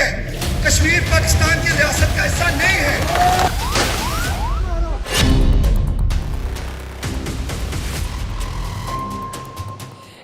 है। कश्मीर पाकिस्तान की रियासत का हिस्सा नहीं है।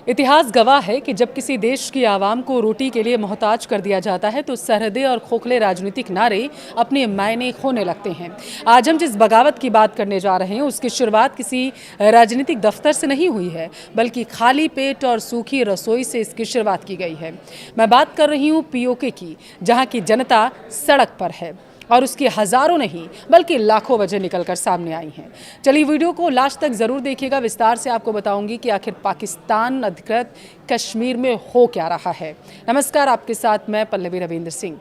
इतिहास गवाह है कि जब किसी देश की आवाम को रोटी के लिए मोहताज कर दिया जाता है तो सरहदें और खोखले राजनीतिक नारे अपने मायने खोने लगते हैं। आज हम जिस बगावत की बात करने जा रहे हैं उसकी शुरुआत किसी राजनीतिक दफ्तर से नहीं हुई है, बल्कि खाली पेट और सूखी रसोई से इसकी शुरुआत की गई है। मैं बात कर रही हूँ पीओके की, जहाँ की जनता सड़क पर है और उसकी हजारों नहीं बल्कि लाखों वजह निकलकर सामने आई हैं। चलिए वीडियो को लास्ट तक जरूर देखिएगा। विस्तार से आपको बताऊंगी कि आखिर पाकिस्तान अधिकृत कश्मीर में हो क्या रहा है। नमस्कार, आपके साथ मैं पल्लवी रविंद्र सिंह।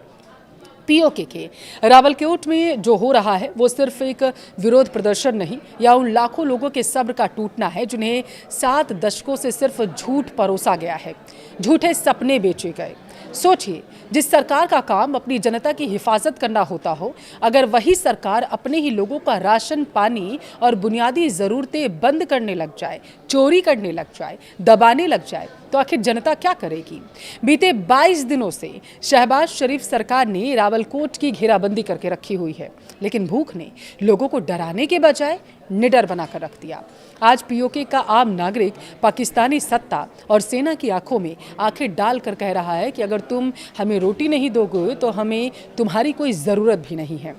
पीओके के रावलकोट में जो हो रहा है वो सिर्फ एक विरोध प्रदर्शन नहीं या उन लाखों लोगों के सब्र का टूटना है जिन्हें 7 दशकों से सिर्फ झूठ परोसा गया है, झूठे सपने बेचे गए। सोचिए, जिस सरकार का काम अपनी जनता की हिफाजत करना होता हो, अगर वही सरकार अपने ही लोगों का राशन पानी और बुनियादी ज़रूरतें बंद करने लग जाए, चोरी करने लग जाए, दबाने लग जाए, तो आखिर जनता क्या करेगी। बीते 22 दिनों से शहबाज शरीफ सरकार ने रावलकोट की घेराबंदी करके रखी हुई है, लेकिन भूख ने लोगों को डराने के बजाय निडर बनाकर रख दिया। आज पीओके का आम नागरिक पाकिस्तानी सत्ता और सेना की आंखों में आंखें डालकर कह रहा है कि अगर तुम हमें रोटी नहीं दोगे तो हमें तुम्हारी कोई ज़रूरत भी नहीं है।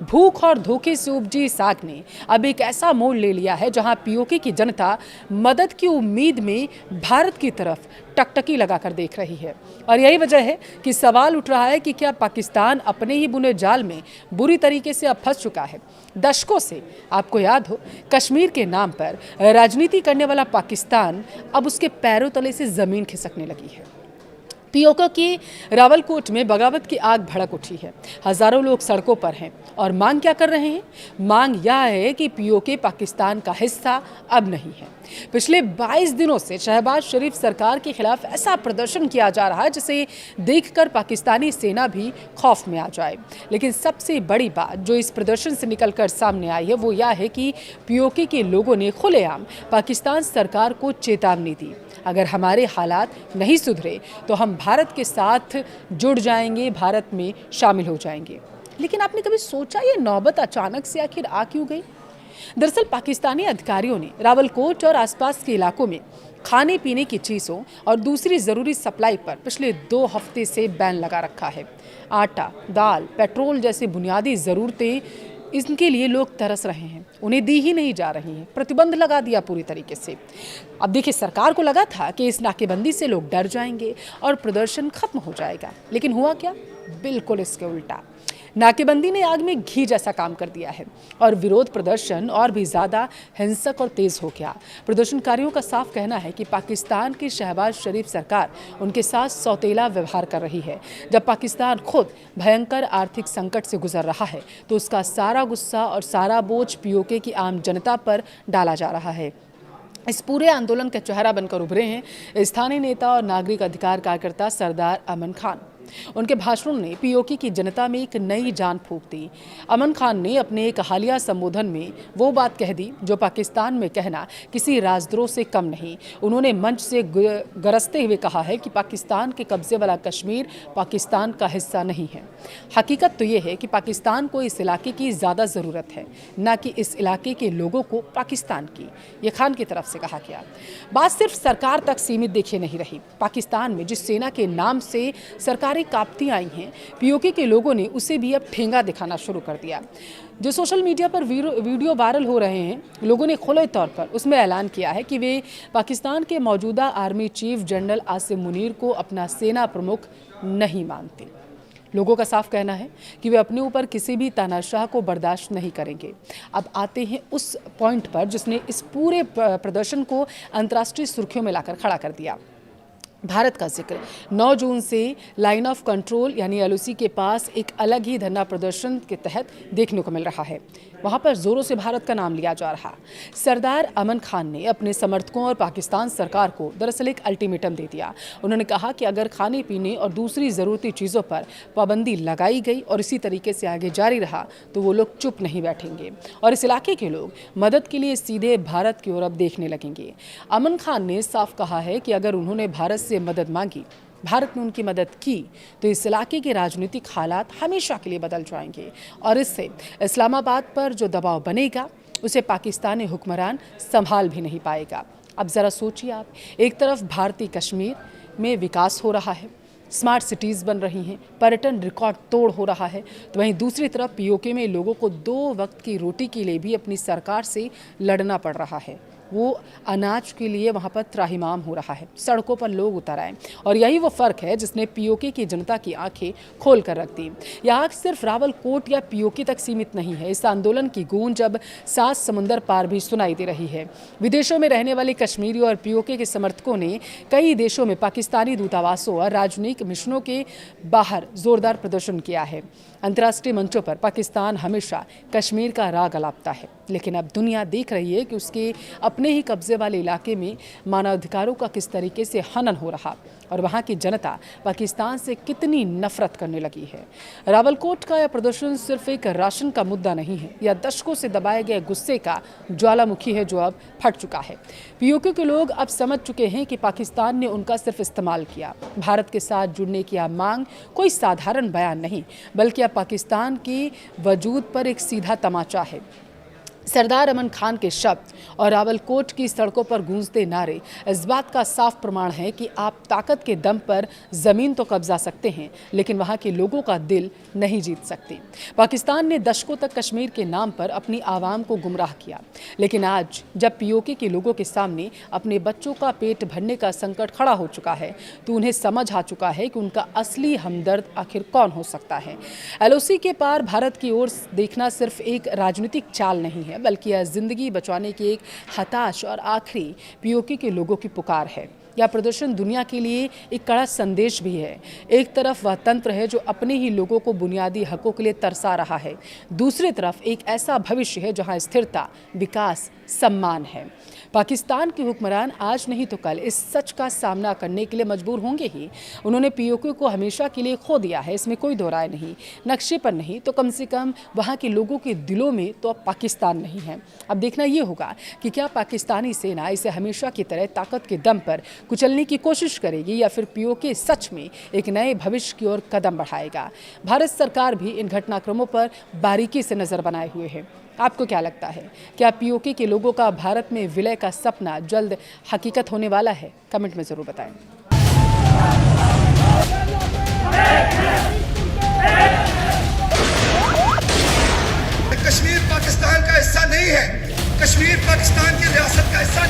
भूख और धोखे से उपजी साग ने अब एक ऐसा मोड़ ले लिया है जहां पीओके की जनता मदद की उम्मीद में भारत की तरफ टकटकी लगाकर देख रही है। और यही वजह है कि सवाल उठ रहा है कि क्या पाकिस्तान अपने ही बुने जाल में बुरी तरीके से अब फंस चुका है। दशकों से, आपको याद हो, कश्मीर के नाम पर राजनीति करने वाला पाकिस्तान अब उसके पैरों तले से जमीन खिसकने लगी है। पीओके की रावलकोट में बगावत की आग भड़क उठी है। हजारों लोग सड़कों पर हैं और मांग क्या कर रहे हैं? मांग यह है कि पीओके पाकिस्तान का हिस्सा अब नहीं है। पिछले 22 दिनों से शहबाज शरीफ सरकार के खिलाफ ऐसा प्रदर्शन किया जा रहा है जिसे देखकर पाकिस्तानी सेना भी खौफ में आ जाए। लेकिन सबसे बड़ी बात जो इस प्रदर्शन से निकलकर सामने आई है वो यह है कि पीओके के लोगों ने खुलेआम पाकिस्तान सरकार को चेतावनी दी, अगर हमारे हालात नहीं सुधरे तो हम भारत के साथ जुड़ जाएंगे, भारत में शामिल हो जाएंगे। लेकिन आपने कभी सोचा ये नौबत अचानक से आखिर आ क्यों गई? दरअसल पाकिस्तानी अधिकारियों ने रावलकोट और आसपास के इलाकों में खाने पीने की चीज़ों और दूसरी ज़रूरी सप्लाई पर पिछले 2 हफ्ते से बैन लगा रखा है। आटा, दाल, पेट्रोल जैसी बुनियादी ज़रूरतें, इनके लिए लोग तरस रहे हैं, उन्हें दी ही नहीं जा रही हैं। प्रतिबंध लगा दिया पूरी तरीके से। अब देखिए, सरकार को लगा था कि इस नाकेबंदी से लोग डर जाएंगे और प्रदर्शन खत्म हो जाएगा, लेकिन हुआ क्या? बिल्कुल इसके उल्टा। नाकेबंदी ने आग में घी जैसा काम कर दिया है और विरोध प्रदर्शन और भी ज़्यादा हिंसक और तेज़ हो गया। प्रदर्शनकारियों का साफ कहना है कि पाकिस्तान की शहबाज शरीफ सरकार उनके साथ सौतेला व्यवहार कर रही है। जब पाकिस्तान खुद भयंकर आर्थिक संकट से गुजर रहा है तो उसका सारा गुस्सा और सारा बोझ पीओके की आम जनता पर डाला जा रहा है। इस पूरे आंदोलन का चेहरा बनकर उभरे हैं स्थानीय नेता और नागरिक अधिकार कार्यकर्ता सरदार अमन खान। उनके भाषणों ने पीओके की जनता में एक नई जान फूंक दी। अमन खान ने अपने एक हालिया संबोधन में वो बात कह दी जो पाकिस्तान में कहना किसी राजद्रोह से कम नहीं। उन्होंने मंच से गरजते हुए कहा है कि पाकिस्तान के कब्जे वाला कश्मीर पाकिस्तान का हिस्सा नहीं है। हकीकत तो ये है कि पाकिस्तान को इस इलाके की ज़्यादा ज़रूरत है, न कि इस इलाके के लोगों को पाकिस्तान की। ये खान की तरफ से कहा गया। बात सिर्फ सरकार तक सीमित देखिए नहीं रही। पाकिस्तान में जिस सेना के नाम से सरकार कांपती आई हैं, पीओके के लोगों ने उसे भी अब ठेंगा दिखाना शुरू कर दिया। जो सोशल मीडिया पर वीडियो वायरल हो रहे हैं, लोगों ने खुले तौर पर उसमें ऐलान किया है कि वे पाकिस्तान के मौजूदा army chief general Asim Munir को अपना सेना प्रमुख नहीं मानते। लोगों का साफ कहना है कि वे अपने ऊपर किसी भी तानाशाह को बर्दाश्त नहीं करेंगे। अब आते हैं उस पॉइंट पर जिसने इस पूरे प्रदर्शन को अंतर्राष्ट्रीय सुर्खियों में लाकर खड़ा कर दिया। भारत का जिक्र 9 जून से लाइन ऑफ कंट्रोल यानी एलओसी के पास एक अलग ही धरना प्रदर्शन के तहत देखने को मिल रहा है। वहां पर जोरों से भारत का नाम लिया जा रहा। सरदार अमन खान ने अपने समर्थकों और पाकिस्तान सरकार को दरअसल एक अल्टीमेटम दे दिया। उन्होंने कहा कि अगर खाने पीने और दूसरी ज़रूरती चीज़ों पर पाबंदी लगाई गई और इसी तरीके से आगे जारी रहा तो वो लोग चुप नहीं बैठेंगे और इस इलाके के लोग मदद के लिए सीधे भारत की ओर अब देखने लगेंगे। अमन खान ने साफ कहा है कि अगर उन्होंने भारत से मदद मांगी भारत ने उनकी मदद की तो इस इलाके के राजनीतिक हालात हमेशा के लिए बदल जाएंगे और इससे इस्लामाबाद पर जो दबाव बनेगा उसे पाकिस्तानी हुक्मरान संभाल भी नहीं पाएगा। अब ज़रा सोचिए आप, एक तरफ भारतीय कश्मीर में विकास हो रहा है, स्मार्ट सिटीज़ बन रही हैं, पर्यटन रिकॉर्ड तोड़ हो रहा है, तो वहीं दूसरी तरफ पीओके में लोगों को 2 वक्त की रोटी के लिए भी अपनी सरकार से लड़ना पड़ रहा है। वो अनाज के लिए वहाँ पर त्राहिमाम हो रहा है, सड़कों पर लोग उतर आए और यही वो फ़र्क है जिसने पीओके की जनता की आंखें खोल कर रख दी। यह आग सिर्फ रावलकोट या पीओके तक सीमित नहीं है, इस आंदोलन की गूंज अब 7 समुंदर पार भी सुनाई दे रही है। विदेशों में रहने वाले कश्मीरी और पीओके के समर्थकों ने कई देशों में पाकिस्तानी दूतावासों और राजनयिक मिशनों के बाहर जोरदार प्रदर्शन किया है। अंतर्राष्ट्रीय मंचों पर पाकिस्तान हमेशा कश्मीर का राग अलापता है, लेकिन अब दुनिया देख रही है कि उसके अपने ही कब्जे वाले इलाके में मानवाधिकारों का किस तरीके से हनन हो रहा और वहाँ की जनता पाकिस्तान से कितनी नफरत करने लगी है। रावलकोट का यह प्रदर्शन सिर्फ एक राशन का मुद्दा नहीं है, यह दशकों से दबाए गए गुस्से का ज्वालामुखी है जो अब फट चुका है। पीओके के लोग अब समझ चुके हैं कि पाकिस्तान ने उनका सिर्फ इस्तेमाल किया। भारत के साथ जुड़ने की यह मांग कोई साधारण बयान नहीं, बल्कि अब पाकिस्तान के वजूद पर एक सीधा तमाचा है। सरदार अमन खान के शब्द और रावलकोट की सड़कों पर गूंजते नारे इस बात का साफ प्रमाण है कि आप ताकत के दम पर ज़मीन तो कब्जा सकते हैं, लेकिन वहाँ के लोगों का दिल नहीं जीत सकते। पाकिस्तान ने दशकों तक कश्मीर के नाम पर अपनी आवाम को गुमराह किया, लेकिन आज जब पीओके के लोगों के सामने अपने बच्चों का पेट भरने का संकट खड़ा हो चुका है तो उन्हें समझ आ चुका है कि उनका असली हमदर्द आखिर कौन हो सकता है। एलओसी के पार भारत की ओर देखना सिर्फ एक राजनीतिक चाल नहीं है, बल्कि यह जिंदगी बचाने की एक हताश और आखिरी पीओके के लोगों की पुकार है। यह प्रदर्शन दुनिया के लिए एक कड़ा संदेश भी है। एक तरफ वह तंत्र है जो अपने ही लोगों को बुनियादी हकों के लिए तरसा रहा है, दूसरी तरफ एक ऐसा भविष्य है जहां स्थिरता, विकास, सम्मान है। पाकिस्तान के हुक्मरान आज नहीं तो कल इस सच का सामना करने के लिए मजबूर होंगे ही। उन्होंने पीओके को हमेशा के लिए खो दिया है, इसमें कोई दो राय नहीं। नक्शे पर नहीं तो कम से कम वहाँ के लोगों के दिलों में तो अब पाकिस्तान नहीं है। अब देखना ये होगा कि क्या पाकिस्तानी सेना इसे हमेशा की तरह ताकत के दम पर कुचलने की कोशिश करेगी या फिर पीओके सच में एक नए भविष्य की ओर कदम बढ़ाएगा। भारत सरकार भी इन घटनाक्रमों पर बारीकी से नजर बनाए हुए है। आपको क्या लगता है, क्या पीओके के लोगों का भारत में विलय का सपना जल्द हकीकत होने वाला है? कमेंट में जरूर बताएं। कश्मीर पाकिस्तान का हिस्सा नहीं है, कश्मीर पाकिस्तान की रियासत का हिस्सा